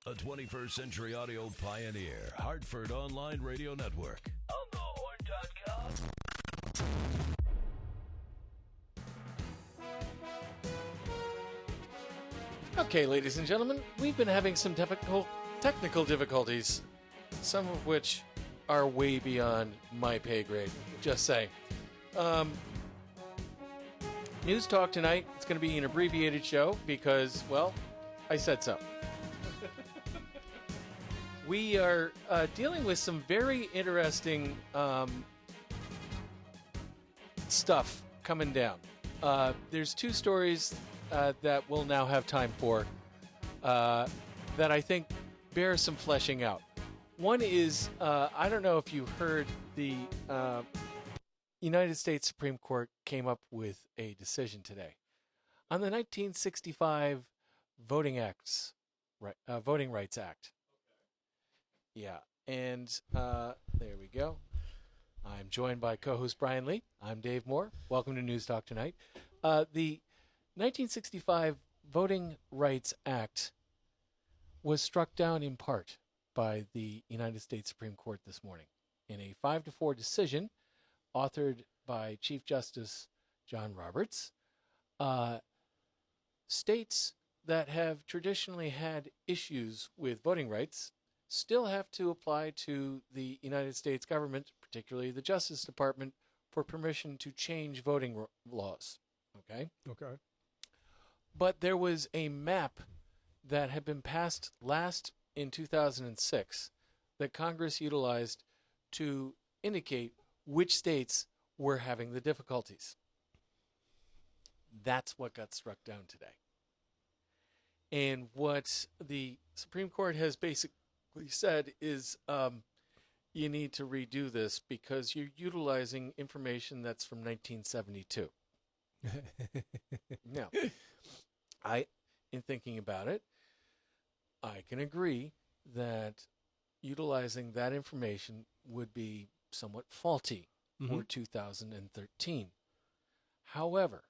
A 21st century audio pioneer, Hartford Online Radio Network. onthehorn.com. Okay, ladies and gentlemen, we've been having some technical difficulties, some of which are way beyond my pay grade. Just saying. News Talk tonight, it's going to be an abbreviated show because, well, I said so. We are dealing with some very interesting stuff coming down. There's two stories that we'll now have time for that I think bear some fleshing out. One is, I don't know if you heard, the United States Supreme Court came up with a decision today on the 1965 Voting Rights Act. Yeah, and there we go. I'm joined by co-host Brian Lee. I'm Dave Moore. Welcome to News Talk tonight. The 1965 Voting Rights Act was struck down in part by the United States Supreme Court this morning in a 5-4 decision authored by Chief Justice John Roberts. States that have traditionally had issues with voting rights still have to apply to the United States government, particularly the Justice Department, for permission to change voting laws. Okay? Okay. But there was a map that had been passed last in 2006 that Congress utilized to indicate which states were having the difficulties. That's what got struck down today. And what the Supreme Court has basically said is you need to redo this because you're utilizing information that's from 1972. Now, in thinking about it, I can agree that utilizing that information would be somewhat faulty for 2013. However,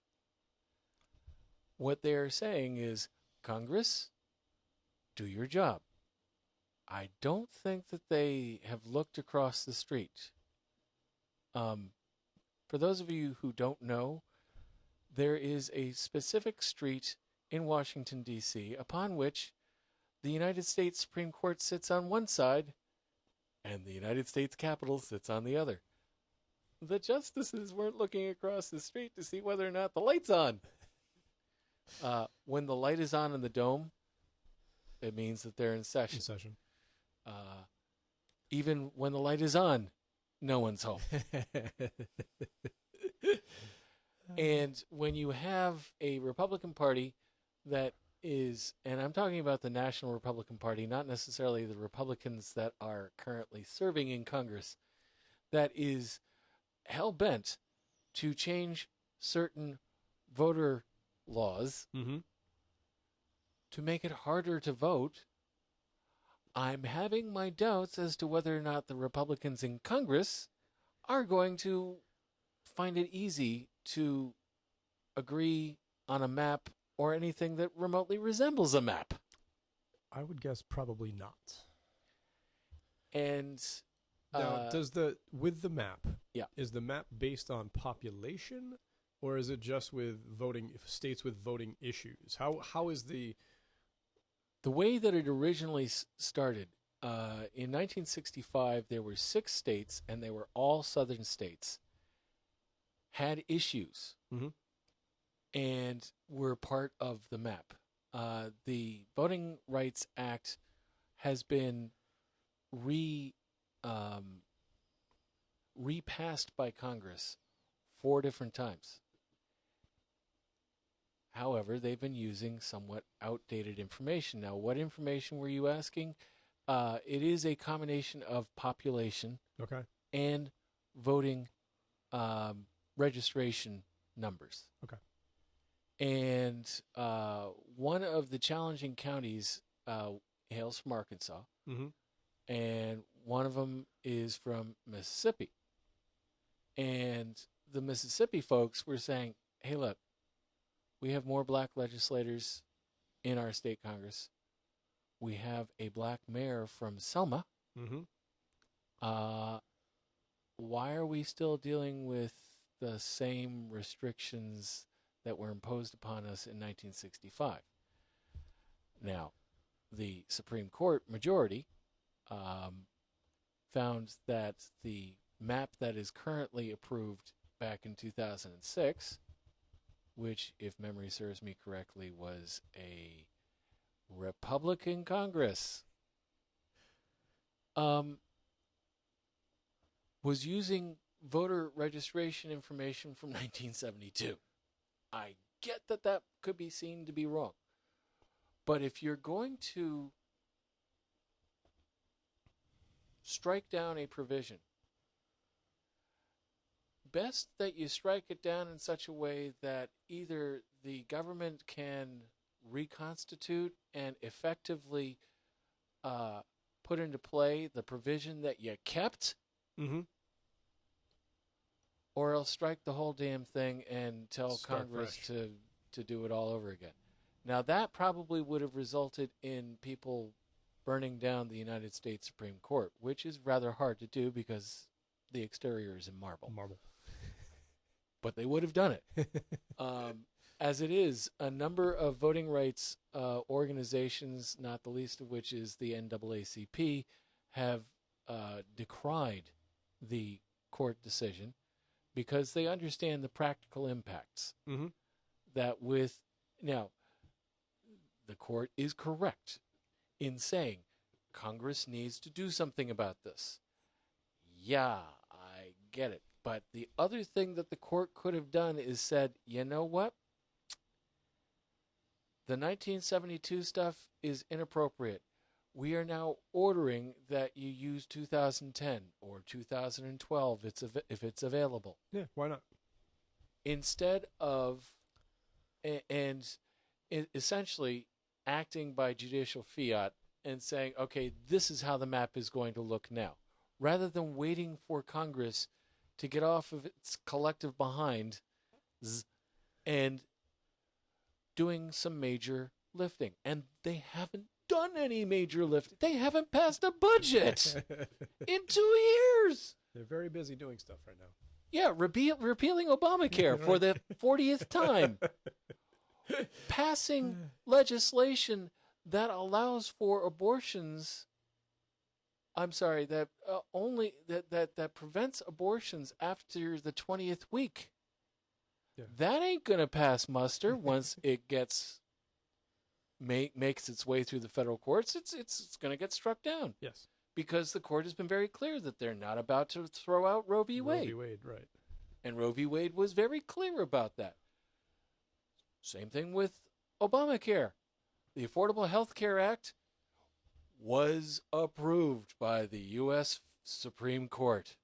what they're saying is, Congress, do your job. I don't think that they have looked across the street. For those of you who don't know, there is a specific street in Washington, D.C., upon which the United States Supreme Court sits on one side and the United States Capitol sits on the other. The justices weren't looking across the street to see whether or not the light's on. When the light is on in the dome, it means that they're in session. Even when the light is on, no one's home. And when you have a Republican Party that is, and I'm talking about the National Republican Party, not necessarily the Republicans that are currently serving in Congress, that is hell-bent to change certain voter laws to make it harder to vote, I'm having my doubts as to whether or not the Republicans in Congress are going to find it easy to agree on a map or anything that remotely resembles a map. I would guess probably not. And now, with the map, is the map based on population, or is it just with states with voting issues? How is the way that it originally started? In 1965, there were 6 states, and they were all southern states, had issues and were part of the map. The Voting Rights Act has been repassed by Congress 4 different times. However, they've been using somewhat outdated information. Now, what information were you asking? It is a combination of population and voting registration numbers. Okay. And one of the challenging counties hails from Arkansas, and one of them is from Mississippi. And the Mississippi folks were saying, hey, look, we have more black legislators in our state Congress. we have a black mayor from Selma. Mm-hmm. Why are we still dealing with the same restrictions that were imposed upon us in 1965? Now, the Supreme Court majority found that the map that is currently approved back in 2006, which, if memory serves me correctly, was a Republican Congress, was using voter registration information from 1972. I get that that could be seen to be wrong. But if you're going to strike down a provision, best that you strike it down in such a way that either the government can reconstitute and effectively put into play the provision that you kept, mm-hmm. or else strike the whole damn thing and tell Start Congress fresh. to do it all over again. Now, that probably would have resulted in people burning down the United States Supreme Court, which is rather hard to do because the exterior is in marble. But they would have done it. As it is, a number of voting rights organizations, not the least of which is the NAACP, have decried the court decision because they understand the practical impacts. Mm-hmm. That with, now, the court is correct in saying Congress needs to do something about this. Yeah, I get it. But the other thing that the court could have done is said, you know what? The 1972 stuff is inappropriate. We are now ordering that you use 2010 or 2012 if it's available. Yeah, why not? Instead of, and essentially acting by judicial fiat and saying, okay, this is how the map is going to look now, rather than waiting for Congress to get off of its collective behind and doing some major lifting. And they haven't done any major lifting. They haven't passed a budget in 2 years. They're very busy doing stuff right now. Yeah, repealing Obamacare for the 40th time. Passing legislation that allows for abortions. I'm sorry, that that prevents abortions after the 20th week. Yeah. That ain't gonna pass muster once it gets makes its way through the federal courts. It's gonna get struck down. Yes, because the court has been very clear that they're not about to throw out Roe v. Wade. Roe v. Wade, right? And Roe v. Wade was very clear about that. Same thing with Obamacare. The Affordable Health Care Act was approved by the U.S. Supreme Court.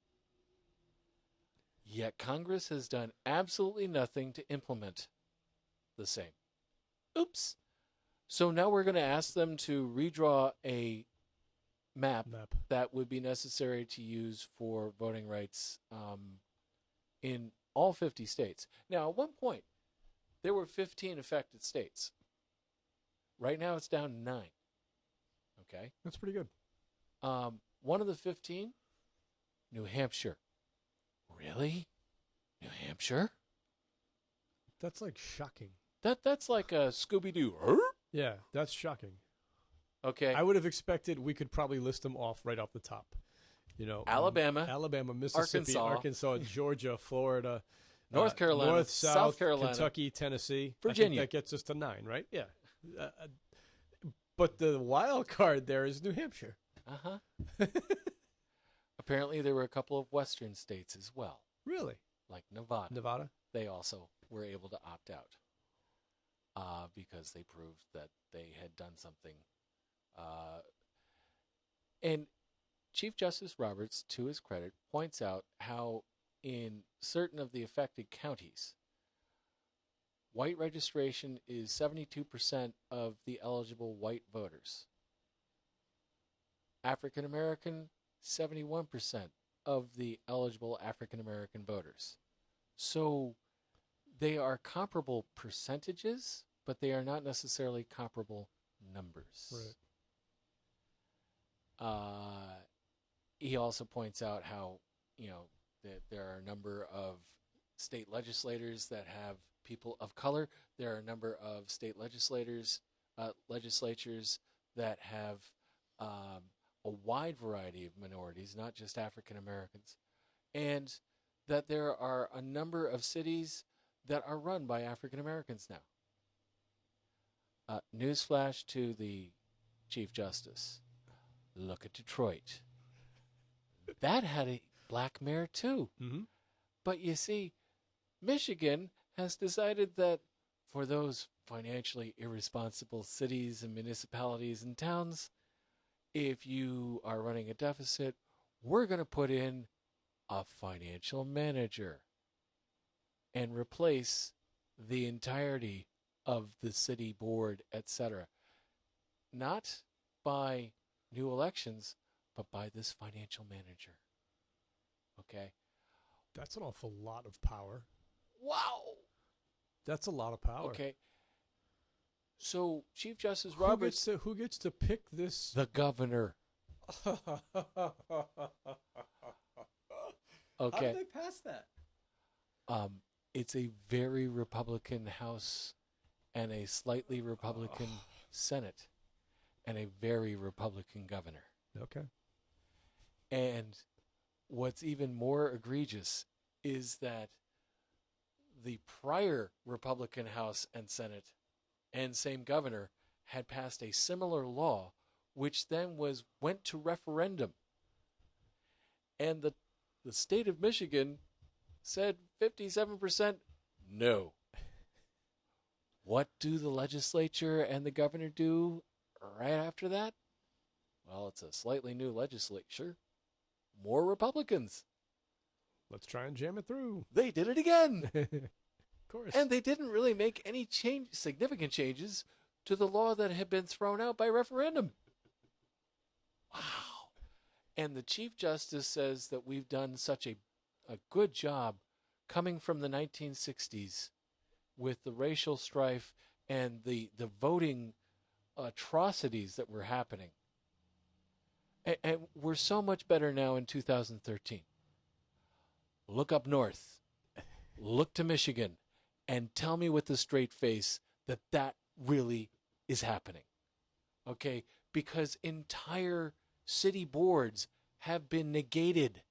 Yet Congress has done absolutely nothing to implement the same. Oops. So now we're going to ask them to redraw a map that would be necessary to use for voting rights in all 50 states. Now, at one point, there were 15 affected states. Right now, it's down to 9. Okay? That's pretty good. One of the 15, New Hampshire. Really? New Hampshire? That's like shocking. That's like a Scooby-Doo. Yeah, that's shocking. Okay. I would have expected we could probably list them off right off the top. You know, Alabama, Mississippi, Arkansas, Georgia, Florida, North Carolina, North, South Carolina, Kentucky, Tennessee, Virginia. I think that gets us to 9, right? Yeah. But the wild card there is New Hampshire. Uh-huh. Apparently, there were a couple of western states as well. Really? Like Nevada. Nevada? They also were able to opt out because they proved that they had done something. And Chief Justice Roberts, to his credit, points out how in certain of the affected counties, white registration is 72% of the eligible white voters. African American, 71% of the eligible African American voters. So they are comparable percentages, but they are not necessarily comparable numbers. Right. He also points out how, that there are a number of state legislators that have people of color. There are a number of state legislatures that have a wide variety of minorities, not just African Americans, and that there are a number of cities that are run by African Americans now. Newsflash to the Chief Justice. Look at Detroit. That had a black mayor too. Mm-hmm. But you see, Michigan has decided that for those financially irresponsible cities and municipalities and towns, if you are running a deficit, we're going to put in a financial manager and replace the entirety of the city board, etc. Not by new elections, but by this financial manager. Okay? That's an awful lot of power. Wow! That's a lot of power. Okay. So, Chief Justice Roberts... Who gets to pick this? The governor. Okay. How did they pass that? It's a very Republican House and a slightly Republican Senate and a very Republican governor. Okay. And what's even more egregious is that the prior Republican House and Senate and same governor had passed a similar law, which then went to referendum. And the state of Michigan said 57% no. What do the legislature and the governor do right after that? Well, it's a slightly new legislature. More Republicans. Let's try and jam it through. They did it again. Of course. And they didn't really make any significant changes to the law that had been thrown out by referendum. Wow. And the Chief Justice says that we've done such a good job coming from the 1960s with the racial strife and the voting atrocities that were happening. And we're so much better now in 2013. Look up north. Look to Michigan. And tell me with a straight face that really is happening. Okay? Because entire city boards have been negated.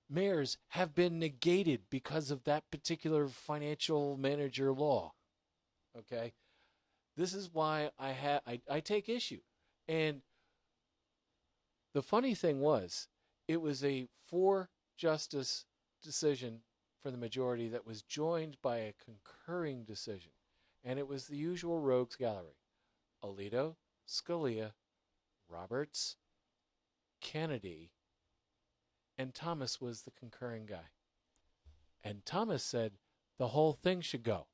Mayors have been negated because of that particular financial manager law. Okay? This is why I take issue. And the funny thing was, it was a 4-justice decision for the majority that was joined by a concurring decision. And it was the usual rogues gallery. Alito, Scalia, Roberts, Kennedy, and Thomas was the concurring guy. And Thomas said the whole thing should go.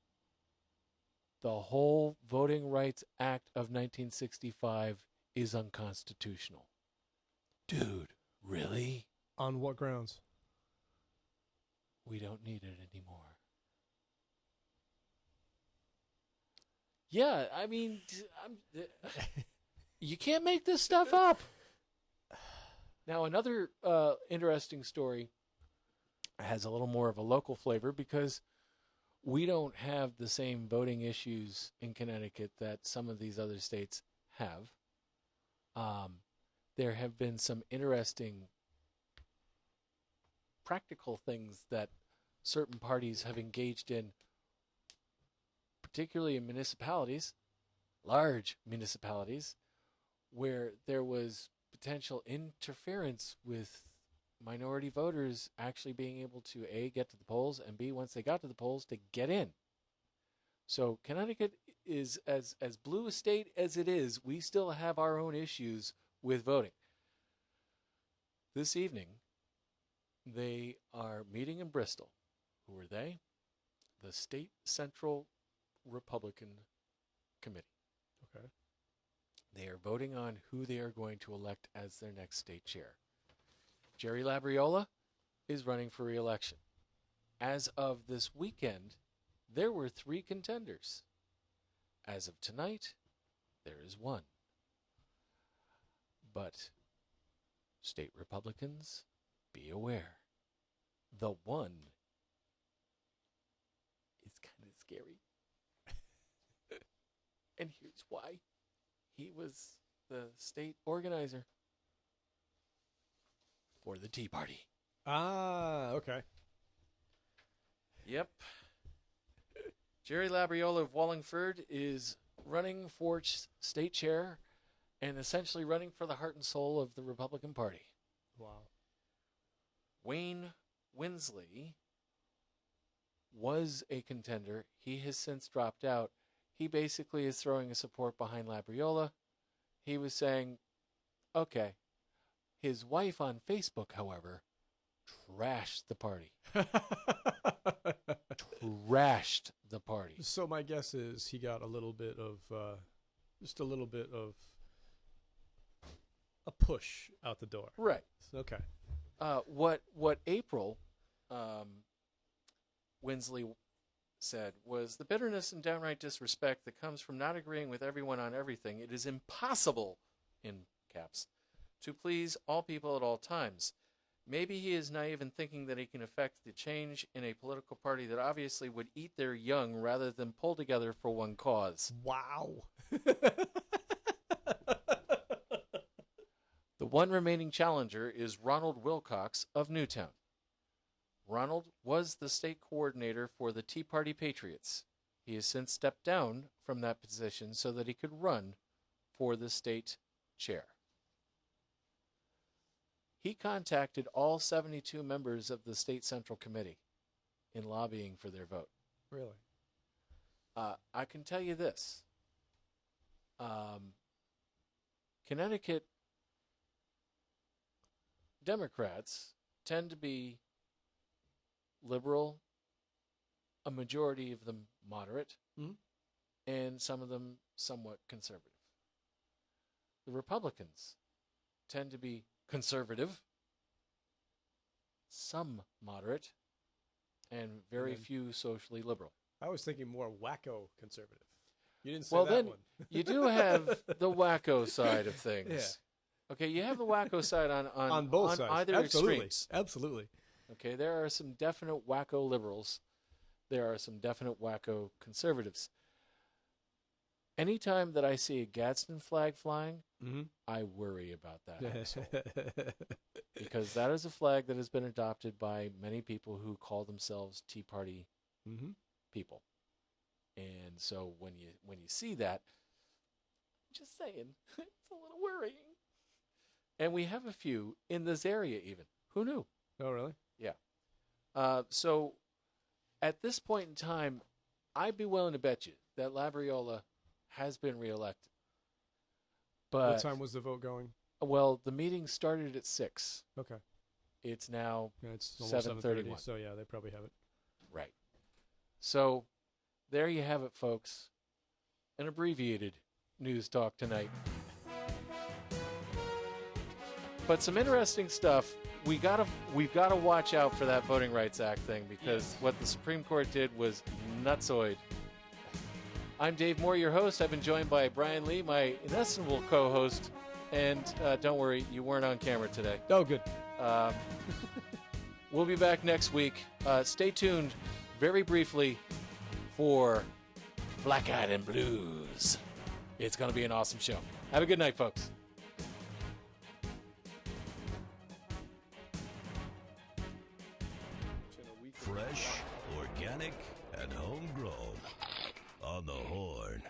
The whole Voting Rights Act of 1965 is unconstitutional. Dude, really? On what grounds? We don't need it anymore. Yeah, I mean, you can't make this stuff up. Now, another interesting story has a little more of a local flavor because we don't have the same voting issues in Connecticut that some of these other states have. There have been some interesting practical things that certain parties have engaged in, particularly in municipalities, large municipalities, where there was potential interference with minority voters actually being able to, A, get to the polls, and B, once they got to the polls, to get in. So Connecticut is, as blue a state as it is, we still have our own issues with voting. This evening, they are meeting in Bristol. Who are they? The State Central Republican Committee. Okay. They are voting on who they are going to elect as their next state chair. Jerry Labriola is running for re-election. As of this weekend, there were 3 contenders. As of tonight, there is 1. But State Republicans, be aware. The one is kind of scary. And here's why. He was the state organizer for the Tea Party. Ah, okay. Yep. Jerry Labriola of Wallingford is running for state chair and essentially running for the heart and soul of the Republican Party. Wow. Wayne Winsley was a contender. He has since dropped out. He basically is throwing a support behind Labriola. He was saying, okay. His wife on Facebook, however, trashed the party. Trashed the party. So my guess is he got a little bit of, just a little bit of a push out the door. Right. Okay. What April Winsley said was the bitterness and downright disrespect that comes from not agreeing with everyone on everything. It is impossible, in caps, to please all people at all times. Maybe he is naive in thinking that he can affect the change in a political party that obviously would eat their young rather than pull together for one cause. Wow. The one remaining challenger is Ronald Wilcox of Newtown. Ronald was the state coordinator for the Tea Party Patriots. He has since stepped down from that position so that he could run for the state chair. He contacted all 72 members of the State Central Committee in lobbying for their vote. Really? I can tell you this. Connecticut Democrats tend to be liberal, a majority of them moderate, and some of them somewhat conservative. The Republicans tend to be conservative, some moderate, and very few socially liberal. I was thinking more wacko conservative. You didn't say well, that then, one. You do have the wacko side of things. Yeah. Okay, you have the wacko side on both sides. either Absolutely. extremes. Absolutely. Okay, there are some definite wacko liberals. There are some definite wacko conservatives. Anytime that I see a Gadsden flag flying, I worry about that asshole. Because that is a flag that has been adopted by many people who call themselves Tea Party people. And so when you see that, just saying, it's a little worrying. And we have a few in this area even. Who knew? Oh, really? Yeah. So at this point in time, I'd be willing to bet you that Labriola has been reelected. But what time was the vote going? Well, the meeting started at 6. Okay. It's now it's 7:31. 7:31. So yeah, they probably have it. Right. So there you have it, folks. An abbreviated news talk tonight. But some interesting stuff. We've got to watch out for that Voting Rights Act thing because what the Supreme Court did was nutsoid. I'm Dave Moore, your host. I've been joined by Brian Lee, my inestimable co-host. And don't worry, you weren't on camera today. Oh, good. We'll be back next week. Stay tuned very briefly for Black Eyed and Blues. It's going to be an awesome show. Have a good night, folks. Fresh, organic, and homegrown. On the Horn.